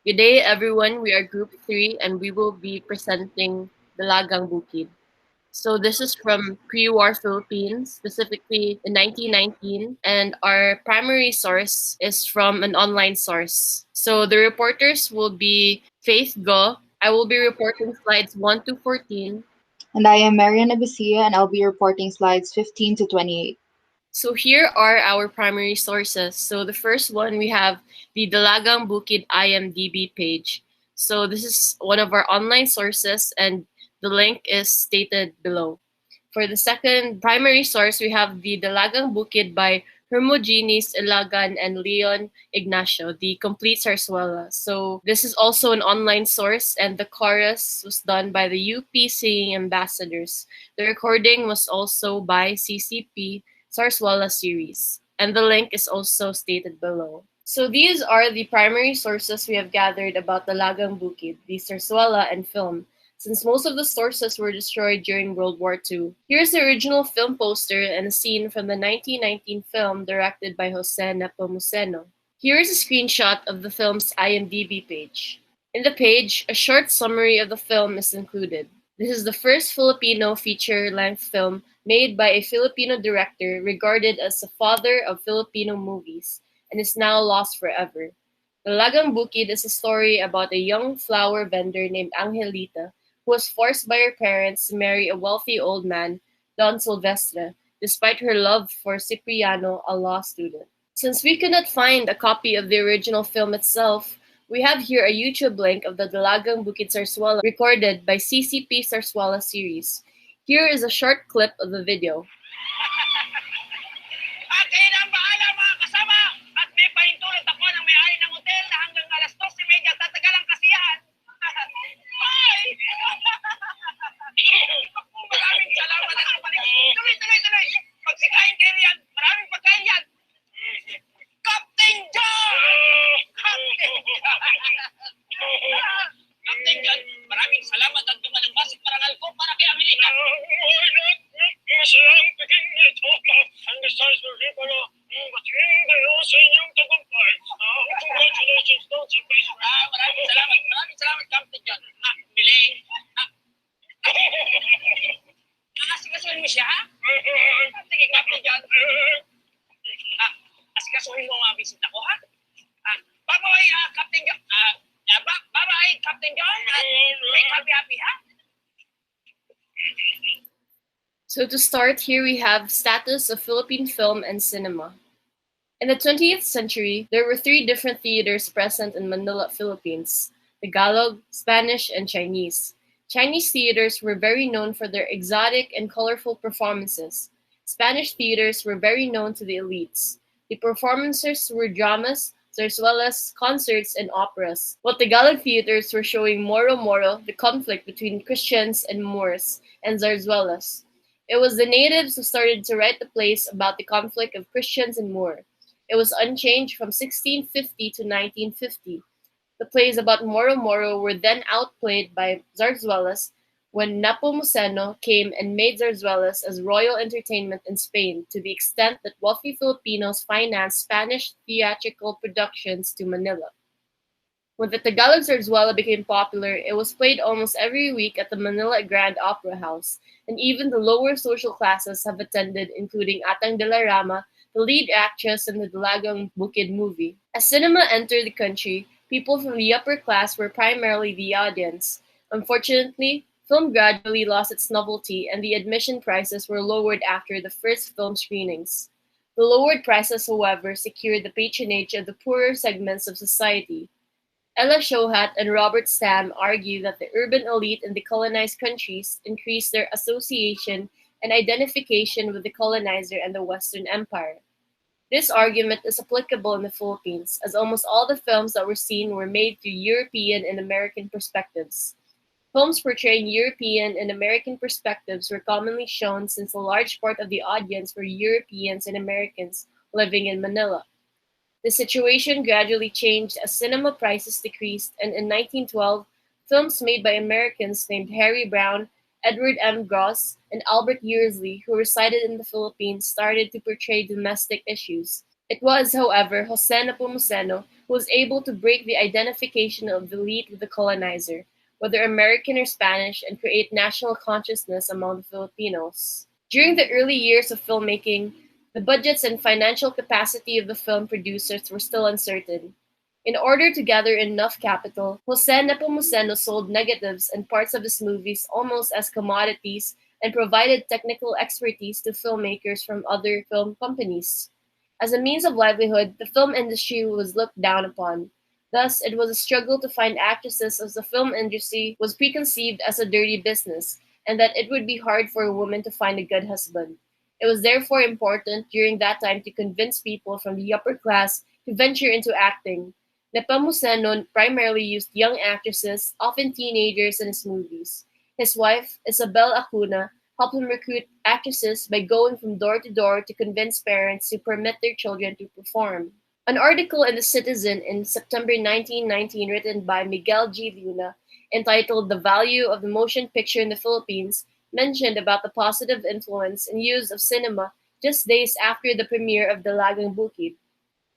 Good day, everyone. We are Group 3 and we will be presenting Dalagang Bukid. So, this is from pre war Philippines, specifically in 1919, and our primary source is from an online source. So, the reporters will be Faith Go. I will be reporting slides 1 to 14. And I am Marian Abasia, and I'll be reporting slides 15 to 28. So here are our primary sources. So the first one, we have the Dalagang Bukid IMDb page. So this is one of our online sources and the link is stated below. For the second primary source, we have the Dalagang Bukid by Hermogenes Ilagan and Leon Ignacio, the complete Sarsuela. So this is also an online source and the chorus was done by the UP Singing Ambassadors. The recording was also by CCP Sarswala series, and the link is also stated below. So these are the primary sources we have gathered about the Lagang Bukid, the Sarsuela, and film, since most of the sources were destroyed during World War II. Here's the original film poster and a scene from the 1919 film directed by Jose Nepomuceno. Here is a screenshot of the film's IMDb page. In the page, a short summary of the film is included. This is the first Filipino feature-length film made by a Filipino director regarded as the father of Filipino movies and is now lost forever. Dalagang Bukid is a story about a young flower vendor named Angelita who was forced by her parents to marry a wealthy old man, Don Silvestre, despite her love for Cipriano, a law student. Since we could not find a copy of the original film itself, we have here a YouTube link of the Dalagang Bukid Sarsuela recorded by CCP Sarsuela series. Here is a short clip of the video. Akin ang bahala mga kasama at may pahintulot ako ng may-ari ng hotel na hanggang alas 12:30 tatagal ang kasiyahan. Ay! Maraming salamat at kapalik. Tuloy! Pagsikain kayo yan. Maraming pagkain yan. Captain John! Captain John! Captain John, maraming salamat at dumalang basik parangal ko para kay Amelita. Masayang paging ito ang Mr. Suripolo. Matiging kayo sa inyong tagumpay. Congratulations daw sa Facebook. Maraming salamat, Captain John. Biling. Asikasuhin mo siya, ha? Sige, Captain John. Asikasuhin mo mga bisita ko, ha? Bye-bye, Captain John. Bye-bye, Captain John. Make happy, ha? So to start, here we have status of Philippine film and cinema. In the 20th century, there were 3 different theaters present in Manila, Philippines: Tagalog, Spanish, and Chinese. Chinese theaters were very known for their exotic and colorful performances. Spanish theaters were very known to the elites. The performances were dramas, as well as concerts and operas, while Tagalog theaters were showing Moro Moro, the conflict between Christians and Moors, and Zarzuelas. It was the natives who started to write the plays about the conflict of Christians and Moor. It was unchanged from 1650 to 1950. The plays about Moro Moro were then outplayed by Zarzuelas when Nepomuceno came and made Zarzuelas as royal entertainment in Spain, to the extent that wealthy Filipinos financed Spanish theatrical productions to Manila. When the Tagalog Zarzuela became popular, it was played almost every week at the Manila Grand Opera House, and even the lower social classes have attended, including Atang de la Rama, the lead actress in the Dalagang Bukid movie. As cinema entered the country, people from the upper class were primarily the audience. Unfortunately, film gradually lost its novelty and the admission prices were lowered after the first film screenings. The lowered prices, however, secured the patronage of the poorer segments of society. Ella Shohat and Robert Stam argue that the urban elite in the colonized countries increased their association and identification with the colonizer and the Western Empire. This argument is applicable in the Philippines, as almost all the films that were seen were made through European and American perspectives. Films portraying European and American perspectives were commonly shown since a large part of the audience were Europeans and Americans living in Manila. The situation gradually changed as cinema prices decreased, and in 1912, films made by Americans named Harry Brown, Edward M. Gross, and Albert Yearsley, who resided in the Philippines, started to portray domestic issues. It was, however, Jose Nepomuceno who was able to break the identification of the elite with the colonizer, whether American or Spanish, and create national consciousness among the Filipinos. During the early years of filmmaking, the budgets and financial capacity of the film producers were still uncertain. In order to gather enough capital, Jose Nepomuceno sold negatives and parts of his movies almost as commodities and provided technical expertise to filmmakers from other film companies. As a means of livelihood, the film industry was looked down upon. Thus, it was a struggle to find actresses as the film industry was preconceived as a dirty business, and that it would be hard for a woman to find a good husband. It was therefore important during that time to convince people from the upper class to venture into acting. Nepomuceno primarily used young actresses, often teenagers, in his movies. His wife, Isabel Acuna, helped him recruit actresses by going from door to door to convince parents to permit their children to perform. An article in The Citizen in September 1919 written by Miguel G. Luna, entitled "The Value of the Motion Picture in the Philippines," mentioned about the positive influence and use of cinema just days after the premiere of Dalagang Bukid.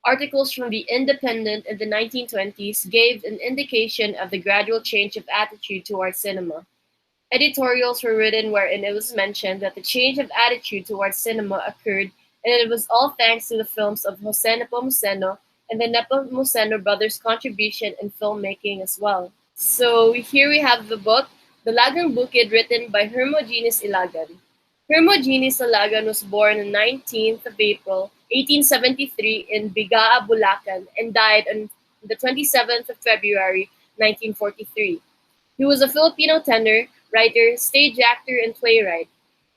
Articles from The Independent in the 1920s gave an indication of the gradual change of attitude toward cinema. Editorials were written wherein it was mentioned that the change of attitude towards cinema occurred, and it was all thanks to the films of Jose Nepomuceno and the Nepomuceno brothers' contribution in filmmaking as well. So here we have the book, Dalagang Bukid, written by Hermogenes Ilagan. Hermogenes Ilagan was born on 19th of April, 1873 in Bigaa, Bulacan, and died on the 27th of February, 1943. He was a Filipino tenor, writer, stage actor, and playwright.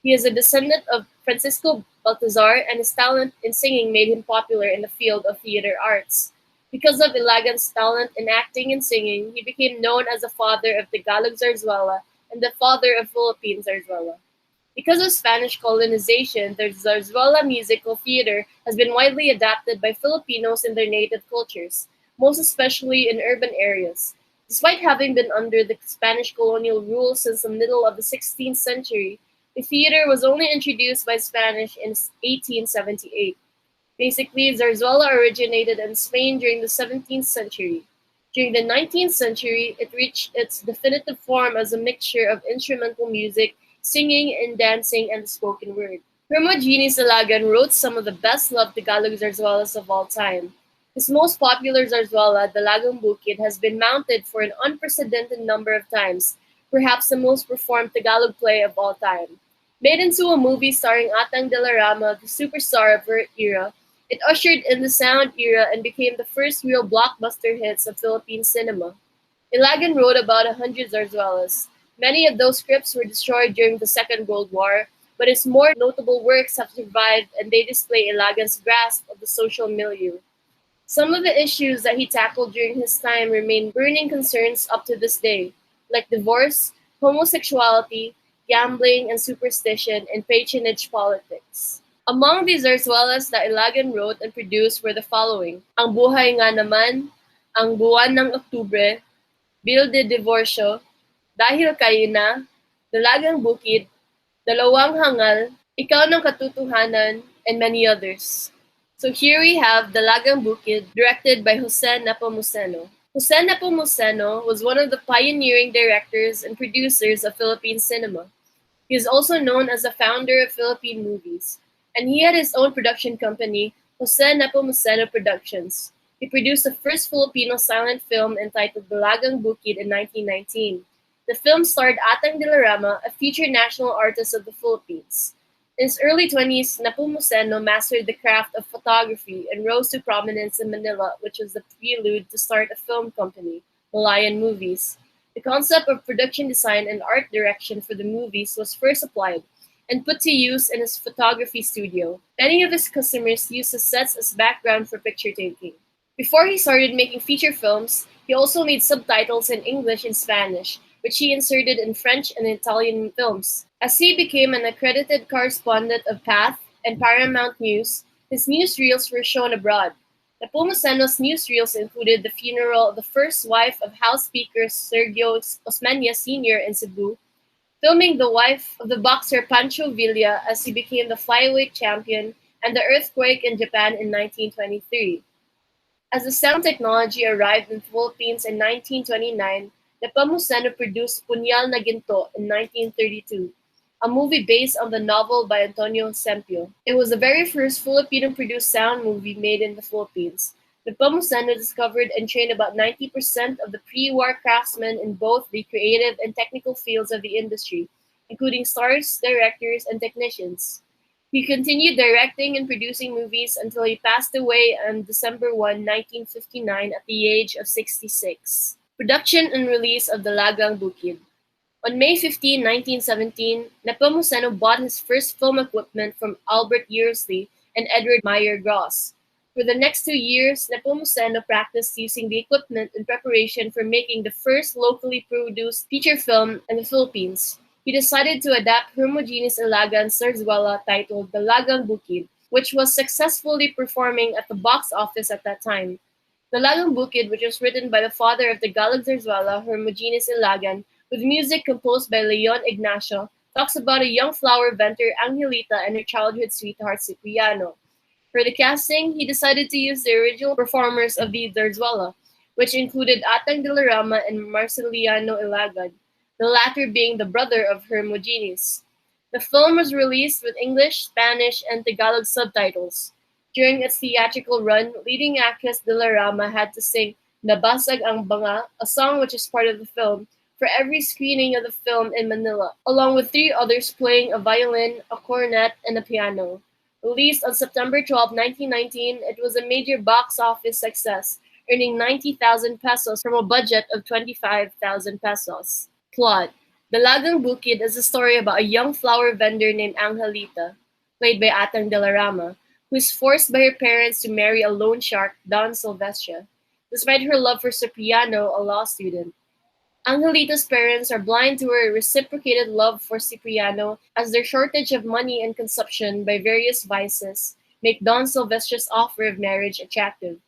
He is a descendant of Francisco Baltazar, and his talent in singing made him popular in the field of theater arts. Because of Ilagan's talent in acting and singing, he became known as the father of Tagalog Zarzuela and the father of Philippine Zarzuela. Because of Spanish colonization, the Zarzuela musical theater has been widely adapted by Filipinos in their native cultures, most especially in urban areas. Despite having been under the Spanish colonial rule since the middle of the 16th century, the theater was only introduced by Spanish in 1878. Basically, Zarzuela originated in Spain during the 17th century. During the 19th century, it reached its definitive form as a mixture of instrumental music, singing and dancing, and the spoken word. Hermogenes Alagan wrote some of the best-loved Tagalog zarzuelas of all time. His most popular zarzuela, Dalagang Bukid, has been mounted for an unprecedented number of times, perhaps the most performed Tagalog play of all time. Made into a movie starring Atang de la Rama, the superstar of her era, it ushered in the sound era and became the first real blockbuster hits of Philippine cinema. Ilagan wrote about 100 zarzuelas. Many of those scripts were destroyed during the Second World War, but his more notable works have survived, and they display Ilagan's grasp of the social milieu. Some of the issues that he tackled during his time remain burning concerns up to this day, like divorce, homosexuality, gambling and superstition, and patronage politics. Among these zarzuelas that Ilagan wrote and produced were the following: Ang Buhay Nga Naman, Ang Buwan ng Oktubre, Bill de Divorcio, Dahil Kayo Na, Dalagang Bukid, Dalawang Hangal, Ikaw ng Katotohanan, and many others. So here we have Dalagang Bukid, directed by Jose Nepomuceno. Jose Nepomuceno was one of the pioneering directors and producers of Philippine cinema. He is also known as the founder of Philippine movies, and he had his own production company, Jose Nepomuceno Productions. He produced the first Filipino silent film entitled Dalagang Bukid in 1919. The film starred Atang de la Rama, a future national artist of the Philippines. In his early 20s, Nepomuceno mastered the craft of photography and rose to prominence in Manila, which was the prelude to start a film company, Malayan Movies. The concept of production design and art direction for the movies was first applied and put to use in his photography studio. Many of his customers used his sets as background for picture taking. Before he started making feature films, he also made subtitles in English and Spanish, which he inserted in French and Italian films. As he became an accredited correspondent of Path and Paramount News, his newsreels were shown abroad. Nepomuceno's newsreels included the funeral of the first wife of House Speaker Sergio Osmeña Sr. in Cebu, filming the wife of the boxer Pancho Villa as he became the flyweight champion, and the earthquake in Japan in 1923. As the sound technology arrived in the Philippines in 1929, Nepomuceno produced Punyal na Ginto in 1932, a movie based on the novel by Antonio Sempio. It was the very first Filipino-produced sound movie made in the Philippines. Nepomuceno discovered and trained about 90% of the pre-war craftsmen in both the creative and technical fields of the industry, including stars, directors, and technicians. He continued directing and producing movies until he passed away on December 1, 1959 at the age of 66. Production and release of Dalagang Bukid. On May 15, 1917, Nepomuceno bought his first film equipment from Albert Yearsley and Edward Meyer Gross. For the next 2 years, Nepomuceno practiced using the equipment in preparation for making the first locally produced feature film in the Philippines. He decided to adapt Hermogenes Ilagan's Zarzuela titled Dalagang Bukid, which was successfully performing at the box office at that time. Dalagang Bukid, which was written by the father of the Tagalog Zarzuela, Hermogenes Ilagan, with music composed by Leon Ignacio, talks about a young flower vendor, Angelita, and her childhood sweetheart, Cipriano. For the casting, he decided to use the original performers of the Zarzuela, which included Atang de la Rama and Marceliano Ilagan, the latter being the brother of Hermogenes. The film was released with English, Spanish, and Tagalog subtitles. During its theatrical run, leading actress De La Rama had to sing Nabasag ang Banga, a song which is part of the film, for every screening of the film in Manila, along with three others playing a violin, a cornet, and a piano. Released on September 12, 1919, it was a major box office success, earning 90,000 pesos from a budget of 25,000 pesos. Plot: Dalagang Bukid is a story about a young flower vendor named Angelita, played by Atang de la Rama, who is forced by her parents to marry a loan shark, Don Silvestre, despite her love for Cipriano, a law student. Angelita's parents are blind to her reciprocated love for Cipriano, as their shortage of money and consumption by various vices make Don Silvestre's offer of marriage attractive.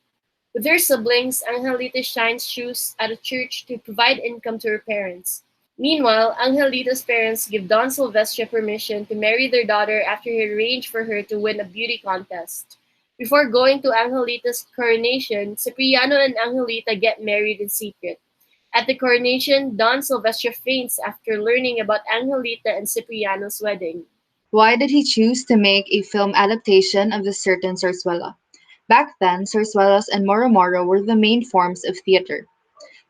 With her siblings, Angelita shines shoes at a church to provide income to her parents. Meanwhile, Angelita's parents give Don Silvestre permission to marry their daughter after he arranged for her to win a beauty contest. Before going to Angelita's coronation, Cipriano and Angelita get married in secret. At the coronation, Don Silvestre faints after learning about Angelita and Cipriano's wedding. Why did he choose to make a film adaptation of the certain zarzuela? Back then, zarzuelas and moro-moro were the main forms of theater.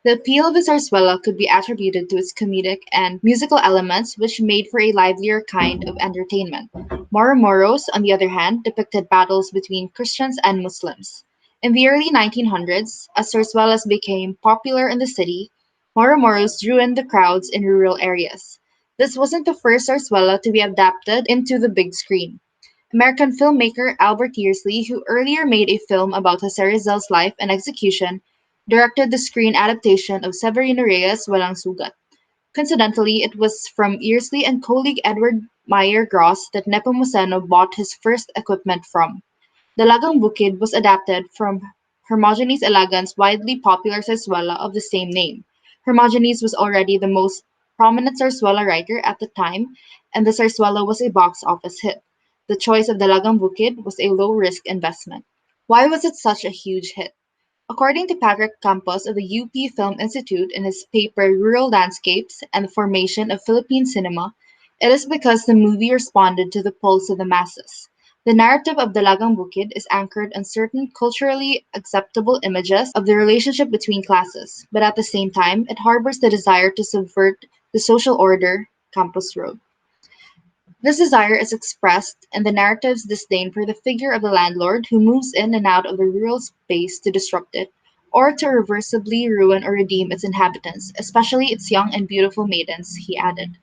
The appeal of the zarzuela could be attributed to its comedic and musical elements, which made for a livelier kind of entertainment. Moro-moros, on the other hand, depicted battles between Christians and Muslims. In the early 1900s, as zarzuelas became popular in the city, Moro-moros drew in the crowds in rural areas. This wasn't the first zarzuela to be adapted into the big screen. American filmmaker Albert Yearsley, who earlier made a film about Jose Rizal's life and execution, directed the screen adaptation of Severino Reyes' Walang Sugat. Coincidentally, it was from Yearsley and colleague Edward Meyer Gross that Nepomuceno bought his first equipment from. Dalagang Bukid was adapted from Hermogenes Ilagan's widely popular zarzuela of the same name. Hermogenes was already the most prominent zarzuela writer at the time, and the zarzuela was a box office hit. The choice of Dalagang Bukid was a low-risk investment. Why was it such a huge hit? According to Patrick Campos of the UP Film Institute in his paper Rural Landscapes and the Formation of Philippine Cinema, it is because the movie responded to the pulse of the masses. The narrative of Dalagang Bukid is anchored on certain culturally acceptable images of the relationship between classes, but at the same time, it harbors the desire to subvert the social order, Campos wrote. This desire is expressed in the narrative's disdain for the figure of the landlord who moves in and out of the rural space to disrupt it, or to irreversibly ruin or redeem its inhabitants, especially its young and beautiful maidens, he added.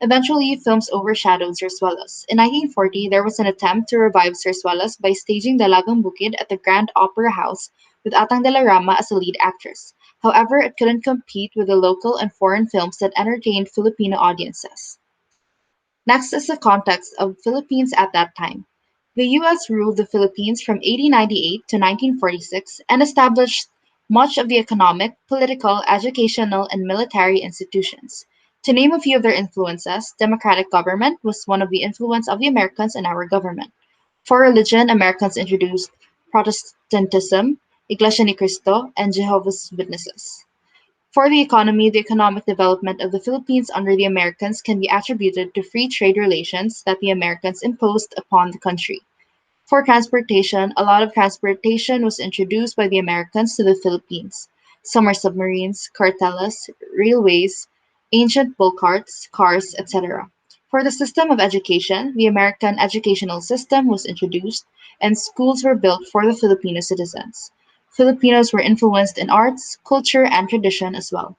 Eventually, films overshadowed Zarzuelas. In 1940, there was an attempt to revive Zarzuelas by staging Dalagang Bukid at the Grand Opera House with Atang de la Rama as a lead actress. However, it couldn't compete with the local and foreign films that entertained Filipino audiences. Next is the context of Philippines at that time. The U.S. ruled the Philippines from 1898 to 1946 and established much of the economic, political, educational, and military institutions. To name a few of their influences, democratic government was one of the influence of the Americans in our government. For religion, Americans introduced Protestantism, Iglesia Ni Cristo, and Jehovah's Witnesses. For the economic development of the Philippines under the Americans can be attributed to free trade relations that the Americans imposed upon the country. For transportation, a lot of transportation was introduced by the Americans to the Philippines. Summer submarines, cartelas, railways, ancient bull carts, cars, etc. For the system of education, the American educational system was introduced and schools were built for the Filipino citizens. Filipinos were influenced in arts, culture, and tradition as well.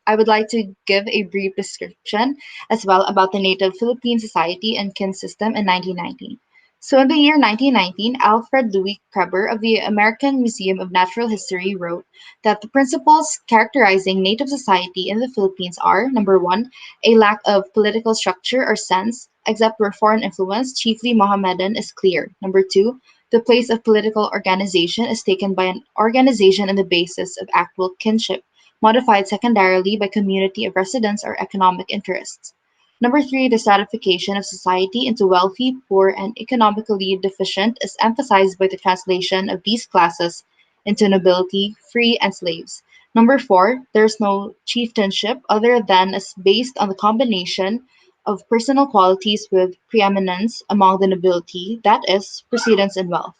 I would like to give a brief description as well about the native Philippine society and kin system in 1919. So, in the year 1919, Alfred Louis Kreber of the American Museum of Natural History wrote that the principles characterizing native society in the Philippines are number one, a lack of political structure or sense, except where foreign influence, chiefly Mohammedan, is clear. Number two, the place of political organization is taken by an organization on the basis of actual kinship modified secondarily by community of residents or economic interests. Number three, the stratification of society into wealthy, poor, and economically deficient is emphasized by the translation of these classes into nobility, free, and slaves. Number four, there is no chieftainship other than is based on the combination of personal qualities with preeminence among the nobility, that is, precedence in wealth.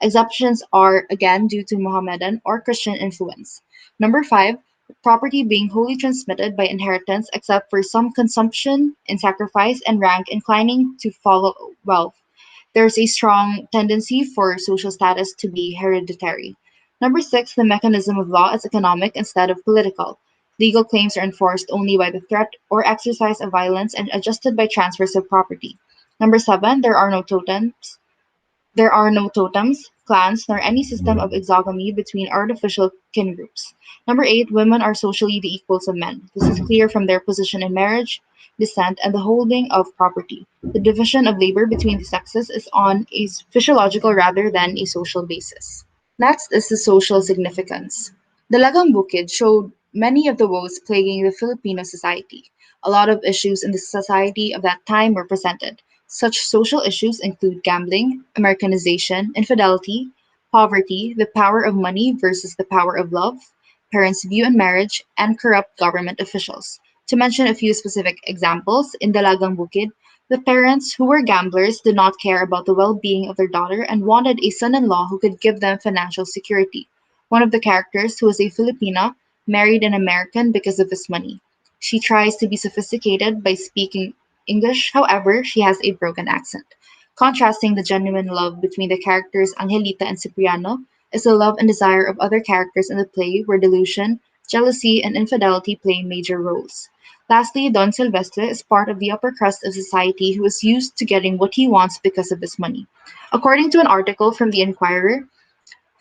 Exceptions are again due to Mohammedan or Christian influence. Number five, property being wholly transmitted by inheritance except for some consumption in sacrifice and rank inclining to follow wealth. There's a strong tendency for social status to be hereditary. Number six, the mechanism of law is economic instead of political. Legal claims are enforced only by the threat or exercise of violence and adjusted by transfers of property. Number seven, there are no totems, clans, nor any system of exogamy between artificial kin groups. Number eight, women are socially the equals of men. This is clear from their position in marriage, descent, and the holding of property. The division of labor between the sexes is on a physiological rather than a social basis. Next is the social significance. Dalagang Bukid showed many of the woes plaguing the Filipino society. A lot of issues in the society of that time were presented. Such social issues include gambling, Americanization, infidelity, poverty, the power of money versus the power of love, parents' view on marriage, and corrupt government officials. To mention a few specific examples, in Dalagang Bukid, the parents, who were gamblers, did not care about the well being of their daughter and wanted a son in law who could give them financial security. One of the characters, who was a Filipina, married an American because of his money. She tries to be sophisticated by speaking English, however, she has a broken accent. Contrasting the genuine love between the characters Angelita and Cipriano is the love and desire of other characters in the play where delusion, jealousy, and infidelity play major roles. Lastly, Don Silvestre is part of the upper crust of society who is used to getting what he wants because of his money. According to an article from the Inquirer,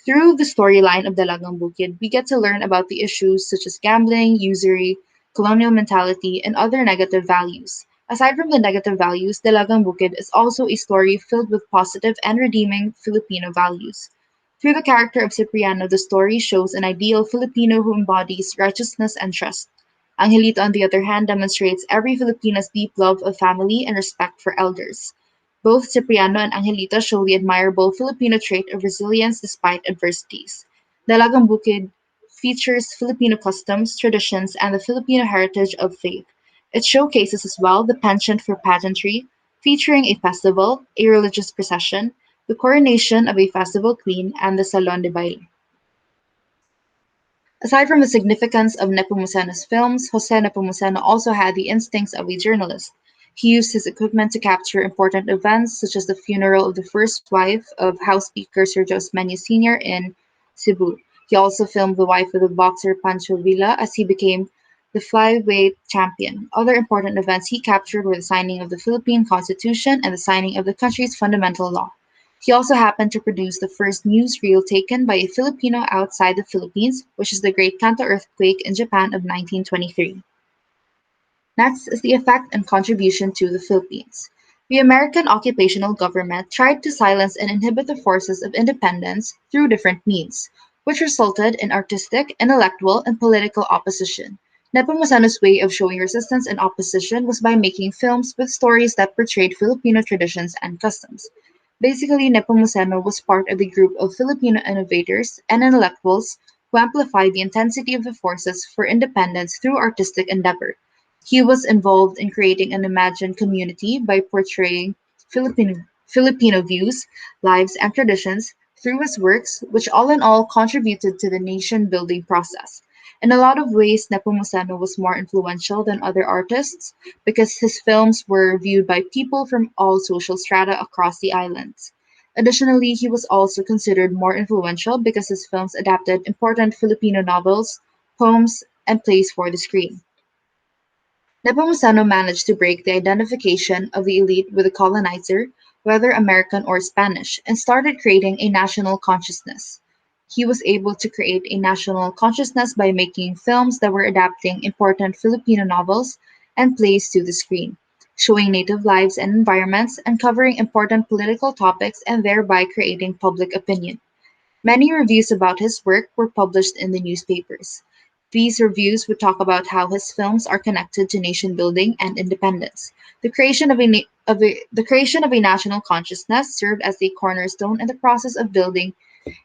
through the storyline of Dalagang Bukid, we get to learn about the issues such as gambling, usury, colonial mentality, and other negative values. Aside from the negative values, Dalagang Bukid is also a story filled with positive and redeeming Filipino values. Through the character of Cipriano, the story shows an ideal Filipino who embodies righteousness and trust. Angelito, on the other hand, demonstrates every Filipino's deep love of family and respect for elders. Both Cipriano and Angelita show the admirable Filipino trait of resilience despite adversities. Dalagang Bukid features Filipino customs, traditions, and the Filipino heritage of faith. It showcases as well the penchant for pageantry, featuring a festival, a religious procession, the coronation of a festival queen, and the Salon de Baile. Aside from the significance of Nepomuceno's films, Jose Nepomuceno also had the instincts of a journalist. He used his equipment to capture important events such as the funeral of the first wife of House Speaker Sergio Osmeña Sr. in Cebu. He also filmed the wife of the boxer Pancho Villa as he became the flyweight champion. Other important events he captured were the signing of the Philippine Constitution and the signing of the country's fundamental law. He also happened to produce the first newsreel taken by a Filipino outside the Philippines, which is the Great Kanto earthquake in Japan of 1923. Next is the effect and contribution to the Philippines. The American occupational government tried to silence and inhibit the forces of independence through different means, which resulted in artistic, intellectual, and political opposition. Nepomuceno's way of showing resistance and opposition was by making films with stories that portrayed Filipino traditions and customs. Basically, Nepomuceno was part of the group of Filipino innovators and intellectuals who amplified the intensity of the forces for independence through artistic endeavor. He was involved in creating an imagined community by portraying Filipino views, lives, and traditions through his works, which all in all contributed to the nation building process. In a lot of ways, Nepomuceno was more influential than other artists because his films were viewed by people from all social strata across the islands. Additionally, he was also considered more influential because his films adapted important Filipino novels, poems, and plays for the screen. Nepomuceno managed to break the identification of the elite with the colonizer, whether American or Spanish, and started creating a national consciousness. He was able to create a national consciousness by making films that were adapting important Filipino novels and plays to the screen, showing native lives and environments, and covering important political topics and thereby creating public opinion. Many reviews about his work were published in the newspapers. These reviews would talk about how his films are connected to nation building and independence. The creation of a national consciousness served as a cornerstone in the process of building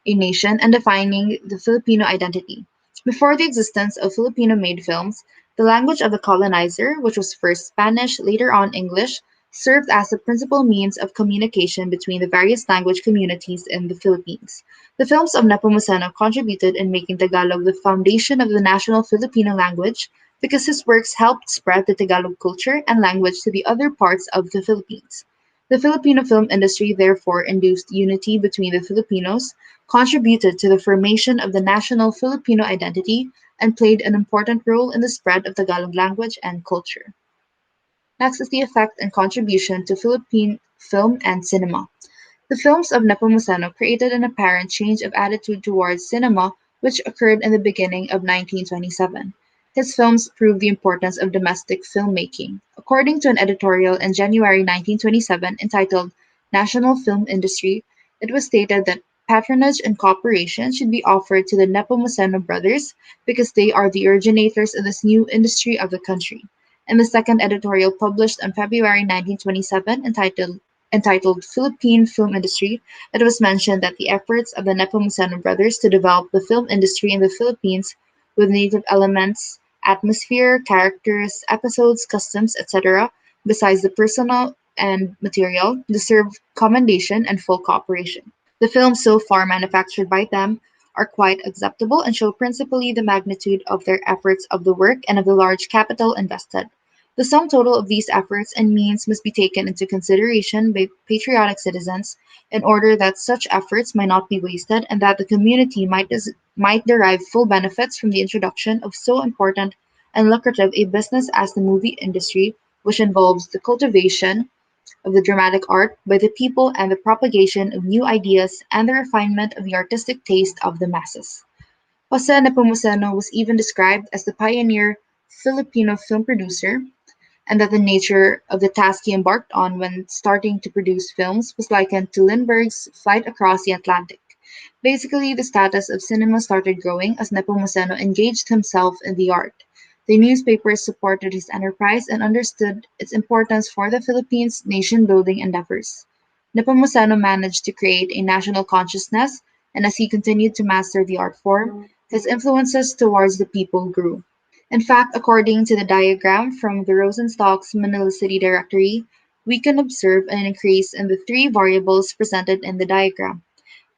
a nation and defining the Filipino identity. Before the existence of Filipino made films, the language of the colonizer, which was first Spanish, later on English, served as the principal means of communication between the various language communities in the Philippines. The films of Nepomuceno contributed in making Tagalog the foundation of the national Filipino language because his works helped spread the Tagalog culture and language to the other parts of the Philippines. The Filipino film industry therefore induced unity between the Filipinos, contributed to the formation of the national Filipino identity, and played an important role in the spread of Tagalog language and culture. Next is the effect and contribution to Philippine film and cinema. The films of Nepomuceno created an apparent change of attitude towards cinema which occurred in the beginning of 1927. His films proved the importance of domestic filmmaking. According to an editorial in January 1927 entitled National Film Industry, it was stated that patronage and cooperation should be offered to the Nepomuceno brothers because they are the originators of this new industry of the country. In the second editorial published on February 1927 entitled Philippine Film Industry, it was mentioned that the efforts of the Nepomuceno brothers to develop the film industry in the Philippines with native elements, atmosphere, characters, episodes, customs, etc., besides the personal and material, deserve commendation and full cooperation. The films so far manufactured by them are quite acceptable and show principally the magnitude of their efforts of the work and of the large capital invested. The sum total of these efforts and means must be taken into consideration by patriotic citizens in order that such efforts might not be wasted and that the community might derive full benefits from the introduction of so important and lucrative a business as the movie industry, which involves the cultivation of the dramatic art by the people and the propagation of new ideas and the refinement of the artistic taste of the masses. Jose Nepomuceno was even described as the pioneer Filipino film producer, and that the nature of the task he embarked on when starting to produce films was likened to Lindbergh's flight across the Atlantic. Basically, the status of cinema started growing as Nepomuceno engaged himself in the art. The newspapers supported his enterprise and understood its importance for the Philippines' nation-building endeavors. Nepomuceno managed to create a national consciousness, and as he continued to master the art form, his influences towards the people grew. In fact, according to the diagram from the Rosenstock's Manila City Directory, we can observe an increase in the three variables presented in the diagram.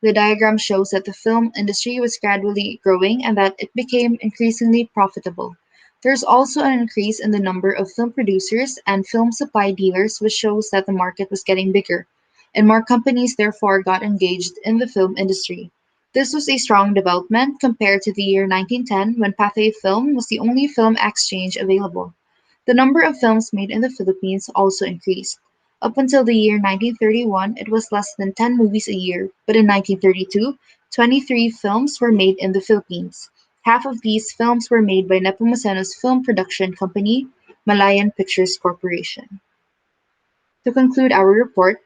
The diagram shows that the film industry was gradually growing and that it became increasingly profitable. There is also an increase in the number of film producers and film supply dealers, which shows that the market was getting bigger, and more companies therefore got engaged in the film industry. This was a strong development compared to the year 1910 when Pathé Film was the only film exchange available. The number of films made in the Philippines also increased. Up until the year 1931, it was less than 10 movies a year, but in 1932, 23 films were made in the Philippines. Half of these films were made by Nepomuceno's film production company, Malayan Pictures Corporation. To conclude our report,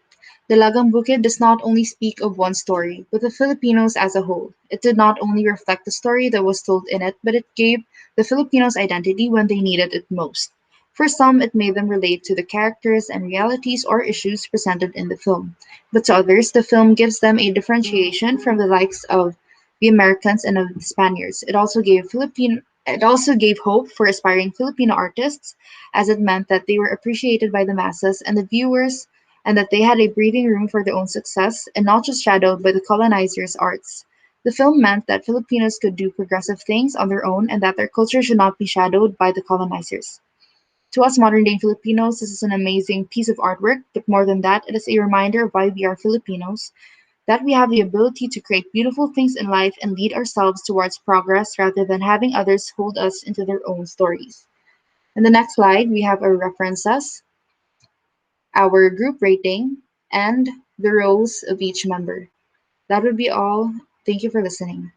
Dalagang Bukid does not only speak of one story, but the Filipinos as a whole. It did not only reflect the story that was told in it, but it gave the Filipinos identity when they needed it most. For some, it made them relate to the characters and realities or issues presented in the film. But to others, the film gives them a differentiation from the likes of the Americans and of the Spaniards. It also gave hope for aspiring Filipino artists, as it meant that they were appreciated by the masses and the viewers, and that they had a breathing room for their own success and not just shadowed by the colonizers' arts. The film meant that Filipinos could do progressive things on their own and that their culture should not be shadowed by the colonizers. To us modern day Filipinos, this is an amazing piece of artwork, but more than that, it is a reminder of why we are Filipinos, that we have the ability to create beautiful things in life and lead ourselves towards progress rather than having others hold us into their own stories. In the next slide, we have our references, our group rating, and the roles of each member. That would be all. Thank you for listening.